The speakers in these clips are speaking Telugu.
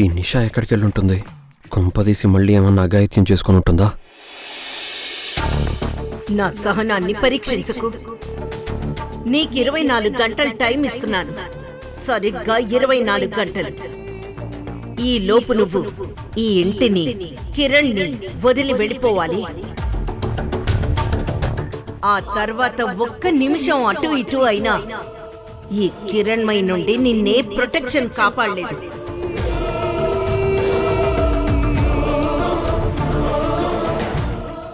ఈ నిషా ఎక్కడికి వెళ్ళుంటుంది? కొంపదీసి మళ్ళీ ఏమన్నా అఘాయిత్యం చేసుకుని ఉంటుందా? నా సహనాన్ని పరీక్షించకు. నీకు 24 గంటలు టైం ఇస్తున్నాను. సరిగ్గా 24 గంటలు. ఈ లోపు నువ్వు ఈ ఇంటిని, కిరణ్ని వదిలి వెళ్ళిపోవాలి. ఆ తర్వాత ఒక్క నిమిషం అటు ఇటు అయినా ఈ కిరణ్మయి నుండి నిన్నే ప్రొటెక్షన్ కాపాడలేదు.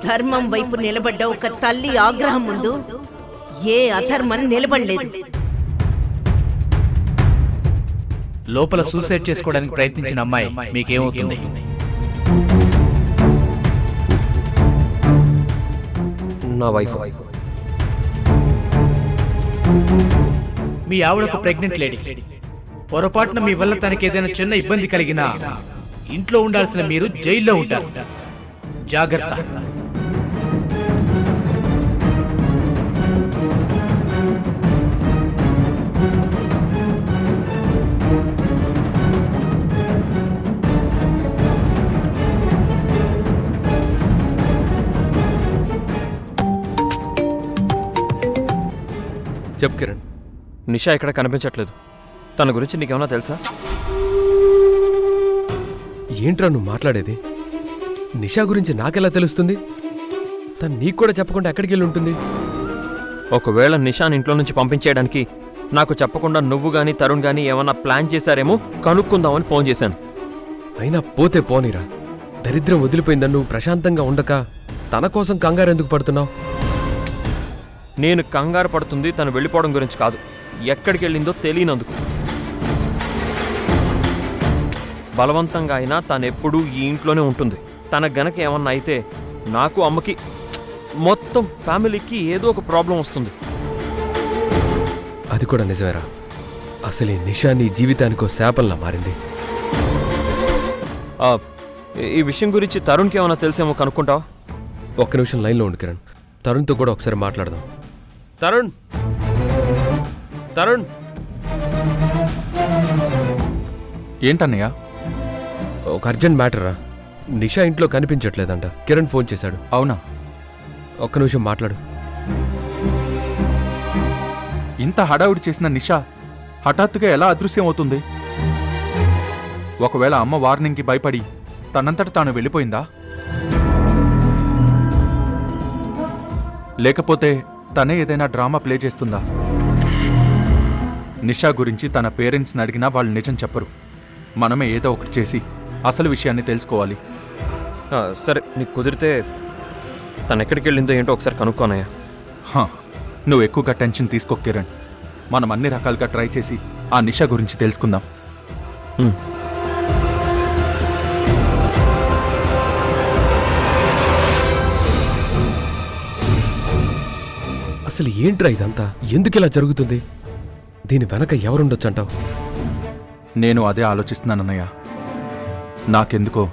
ధర్మం వైపు నిలబడ్డ ఒక తల్లి ఆగ్రహం ముందు ఏ అధర్మం నిలబడలేదు. లోపల సూసైడ్ చేసుకోవడానికి ప్రయత్నించిన అమ్మాయి మీకేమవుతుంది? నా వైఫ్. మీ ఆవిడకు ప్రెగ్నెంట్ లేడీ. పొరపాటున మీ వల్ల తనకి ఏదైనా చిన్న ఇబ్బంది కలిగినా ఇంట్లో ఉండాల్సిన మీరు జైల్లో ఉంటారు. జాగ్రత్త. చెప్పు కిరణ్, నిషా ఇక్కడ కనిపించట్లేదు. తన గురించి నీకేమన్నా తెలుసా? ఏంట్రా నువ్వు మాట్లాడేది? నిషా గురించి నాకెలా తెలుస్తుంది? తను నీకు కూడా చెప్పకుండా ఎక్కడికి వెళ్ళి ఉంటుంది? ఒకవేళ నిషాని ఇంట్లో నుంచి పంపించేయడానికి నాకు చెప్పకుండా నువ్వు గానీ తరుణ్ గానీ ఏమన్నా ప్లాన్ చేశారేమో కనుక్కుందామని ఫోన్ చేశాను. అయినా పోతే పోనీరా. దరిద్రం వదిలిపోయిందని నువ్వు ప్రశాంతంగా ఉండక తన కోసం కంగారు ఎందుకు పడుతున్నావు? నేను కంగారు పడుతుంది తను వెళ్ళిపోవడం గురించి కాదు, ఎక్కడికి వెళ్ళిందో తెలియనందుకు. బలవంతంగా అయినా తనెప్పుడూ ఈ ఇంట్లోనే ఉంటుంది. తన గనక ఏమన్నా అయితే నాకు, అమ్మకి, మొత్తం ఫ్యామిలీకి ఏదో ఒక ప్రాబ్లం వస్తుంది. అది కూడా నిజమేరా. అసలు ఈ నిషా నీ జీవితానికో శాపంలా మారింది. ఈ విషయం గురించి తరుణ్కి ఏమన్నా తెలిసేమో కనుక్కుంటావా? ఒక్క నిమిషం లైన్లో ఉండు కిరణ్. తరుణ్తో కూడా ఒకసారి మాట్లాడదాం. తరుణ్, తరుణ్. ఏంటన్నయ్య? ఒక అర్జెంట్ మ్యాటర్ రా. నిషా ఇంట్లో కనిపించట్లేదంట. కిరణ్ ఫోన్ చేశాడు. అవునా? ఒక్క నిమిషం మాట్లాడు. ఇంత హడావుడి చేసిన నిషా హఠాత్తుగా ఎలా అదృశ్యం అవుతుంది? ఒకవేళ అమ్మ వార్నింగ్కి భయపడి తనంతట తాను వెళ్ళిపోయిందా? లేకపోతే తనే ఏదైనా డ్రామా ప్లే చేస్తుందా? నిషా గురించి తన పేరెంట్స్ని అడిగినా వాళ్ళు నిజం చెప్పరు. మనమే ఏదో ఒకటి చేసి అసలు విషయాన్ని తెలుసుకోవాలి. సరే, నీకు కుదిరితే తను ఎక్కడికి వెళ్ళిందో ఏంటో ఒకసారి కనుక్కోనయ్యా. నువ్వు ఎక్కువగా టెన్షన్ తీసుకో కిరణ్. మనం అన్ని రకాలుగా ట్రై చేసి ఆ నిషా గురించి తెలుసుకుందాం. అసలు ఏంట్రా ఇదంతా? ఎందుకిలా జరుగుతుంది? దీని వెనక ఎవరుండొచ్చంటావు? నేను అదే ఆలోచిస్తున్నానన్నయ్య. నాకెందుకో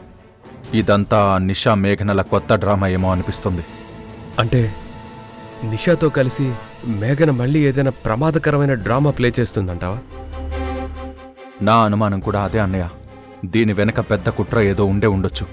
ఇదంతా నిషా మేఘనల కొత్త డ్రామా ఏమో అనిపిస్తుంది. అంటే నిషాతో కలిసి మేఘన మళ్ళీ ఏదైనా ప్రమాదకరమైన డ్రామా ప్లే చేస్తుందంటావా? నా అనుమానం కూడా అదే అన్నయ్య. దీని వెనక పెద్ద కుట్ర ఏదో ఉండే ఉండొచ్చు.